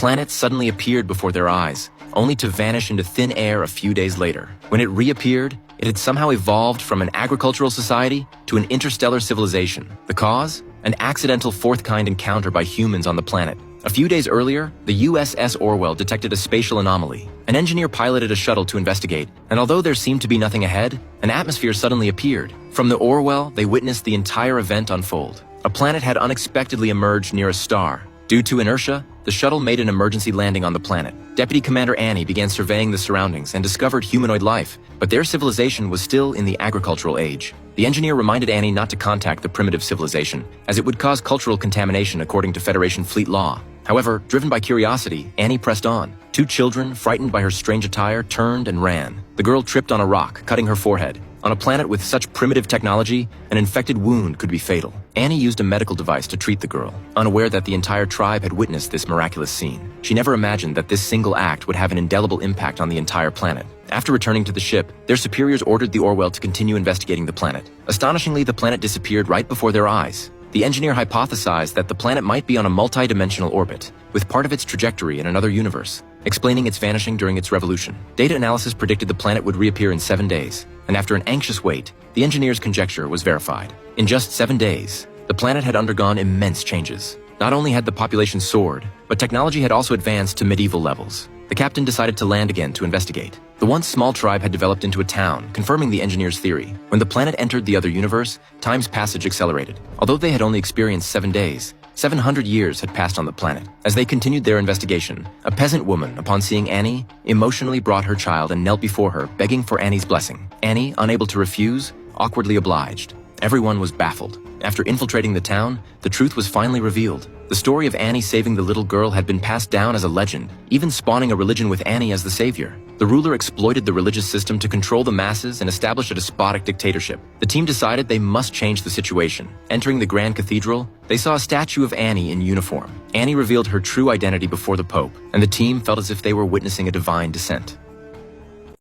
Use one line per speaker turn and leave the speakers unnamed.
planet suddenly appeared before their eyes, only to vanish into thin air a few days later. When it reappeared, it had somehow evolved from an agricultural society to an interstellar civilization. The cause? An accidental fourth-kind encounter by humans on the planet. A few days earlier, the USS Orwell detected a spatial anomaly. An engineer piloted a shuttle to investigate, and although there seemed to be nothing ahead, an atmosphere suddenly appeared. From the Orwell, they witnessed the entire event unfold. A planet had unexpectedly emerged near a star. Due to inertia, the shuttle made an emergency landing on the planet. Deputy Commander Annie began surveying the surroundings and discovered humanoid life, but their civilization was still in the agricultural age. The engineer reminded Annie not to contact the primitive civilization, as it would cause cultural contamination according to Federation fleet law. However, driven by curiosity, Annie pressed on. Two children, frightened by her strange attire, turned and ran. The girl tripped on a rock, cutting her forehead. On a planet with such primitive technology, an infected wound could be fatal. Annie used a medical device to treat the girl, unaware that the entire tribe had witnessed this miraculous scene. She never imagined that this single act would have an indelible impact on the entire planet. After returning to the ship, their superiors ordered the Orwell to continue investigating the planet. Astonishingly, the planet disappeared right before their eyes. The engineer hypothesized that the planet might be on a multi-dimensional orbit, with part of its trajectory in another universe, explaining its vanishing during its revolution. Data analysis predicted the planet would reappear in 7 days, and after an anxious wait, the engineer's conjecture was verified. In just 7 days, the planet had undergone immense changes. Not only had the population soared, but technology had also advanced to medieval levels. The captain decided to land again to investigate. The once small tribe had developed into a town, confirming the engineer's theory. When the planet entered the other universe, time's passage accelerated. Although they had only experienced 7 days, 700 years had passed on the planet. As they continued their investigation, a peasant woman, upon seeing Annie, emotionally brought her child and knelt before her, begging for Annie's blessing. Annie, unable to refuse, awkwardly obliged. Everyone was baffled. After infiltrating the town, the truth was finally revealed. The story of Annie saving the little girl had been passed down as a legend, even spawning a religion with Annie as the savior. The ruler exploited the religious system to control the masses and establish a despotic dictatorship. The team decided they must change the situation. Entering the Grand Cathedral, they saw a statue of Annie in uniform. Annie revealed her true identity before the Pope, and the team felt as if they were witnessing a divine descent.